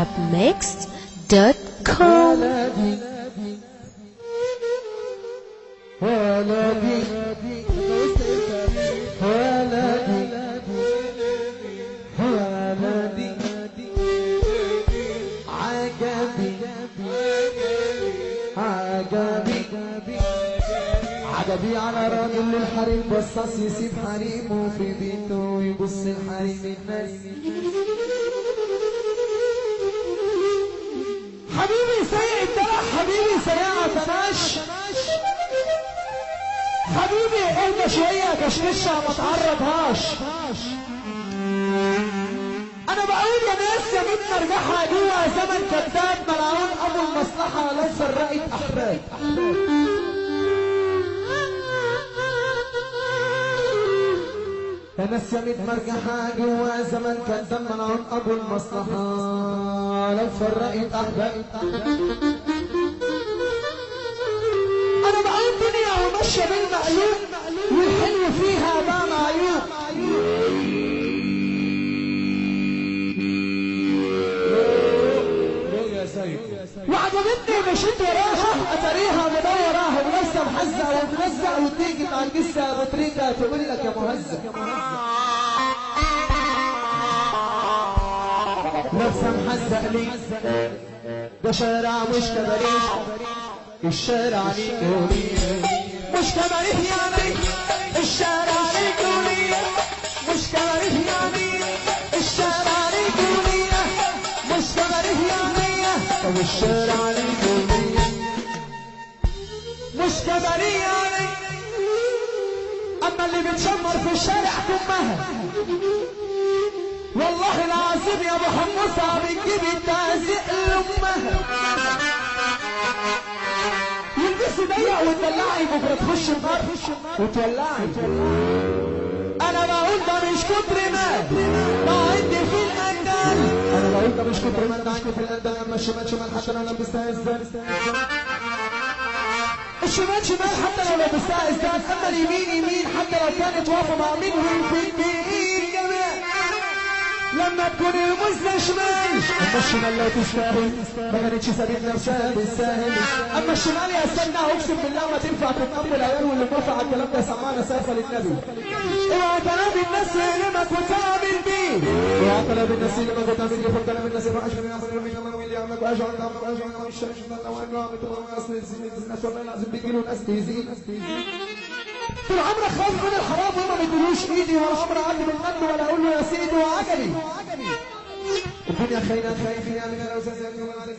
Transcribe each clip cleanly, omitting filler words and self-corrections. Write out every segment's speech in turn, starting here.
arabmixed.com. عجبي على راجل للحريم بصاص يسيب حريمه في بيته ويبص الحريم الناس. حبيبي سيء الدلع، حبيبي سيئة تناش، حبيبي اهدى شوية كشكشة ما تعرضهاش. انا بقول يا ناس يا بنت مرجحها جوا زمن كذاب ملعون ابو المصلحة لو فرقت احباب. يا ناس يا بنت مرجحها جوا زمن كذاب ملعون ابو المصلحة لو فرقت احباب. انا بقول دنيا وماشية بالمقلوب والحلو فيها بقى معيوب. وعجبتني مشيت وراها اتاريها مدوراها ولسه محزقه وملزق وتيجي مع الجثه بطريقه تقول لك يا مهزق لابسه محزق لي ده شارع مش كباريه الشارع ليك مش كباريه يعني الشارع ليك مش كباريه يعني الشارع ليك مش كباريه يعني طب الشارع ليكولية مش كباريه يعني. اما اللي بتشمر في الشارع كمها والله العظيم يا ابو حمصه بتجيب التهزيق لامها. يلبسي ضيق وتدلعي بكره تخش النار وتولعي. انا بقول ده مش كتر ما عندي في الاندال. انا بقول ده مش كتر ما عندي في الاندال. اما الشمال شمال حتى لو لبستها ازاي الشمال شمال حتى لو لبستها ازاي. اما اليمين يمين حتى لو كانت واقفه مع مين والبيت كمان لما تكون المزه شمال. اما الشمال لو تستاهل ما كانتش سابت نفسها بالساهل. اما الشمال يا استنى اقسم بالله ما تنفع تتقبل العيال واللي موافق على الكلام ده سمعنا سيفا للنبي. اوعى كلام الناس يلمك وتعمل بيه. اوعى كلام الناس يلمك وتعمل بيه. خد كلام الناس يروح عشان يعمل من يوم اللي يعملك واجعل يعملك واجعل يعمل الشرش ده وانا عم تبغى اصل الناس والله لازم بيجيله ناس تهزين. طول عمرك خايف من الحرام وما بيدلوش ايدي ولا عمري اعدي من منه ولا اقول له يا سيدي وعجلي. الدنيا خاينه خايفين يعني لو زلزلتهم عليك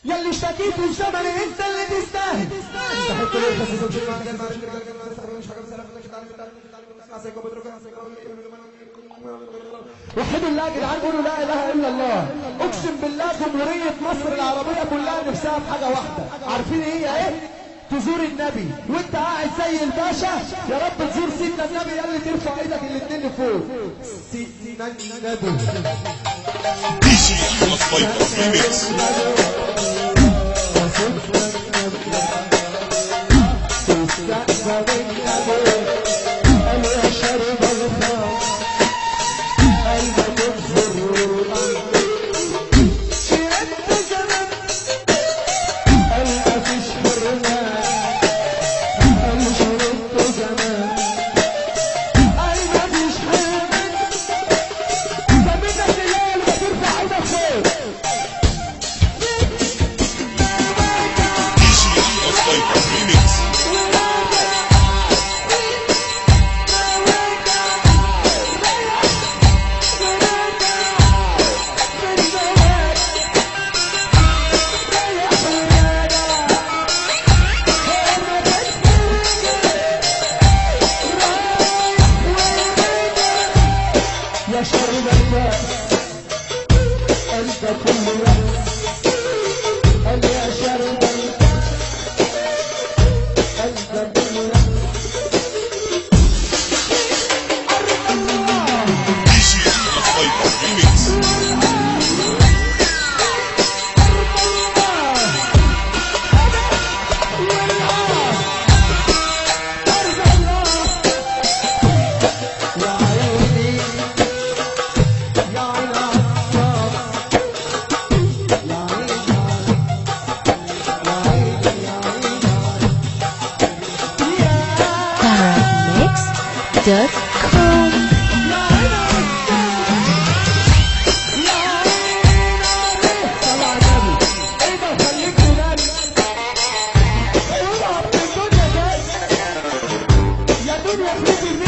يلي اشتكيت الزمن انت اللي تستاهل. استحق ليه خسيت وشيل مع قلب مش حاجه بسلام لك وحدوا الله يا جدعان قولوا لا اله الا الله. اقسم بالله جمهوريه مصر العربيه كلها نفسها في حاجه واحده. عارفين ايه؟ تزور النبي وانت قاعد زي الباشا. يا رب تزور سيدنا النبي يلي ترفع ايدك الاثنين لفوق. سيدنا النبي www.djshinsky.com. يا دنيا خليكي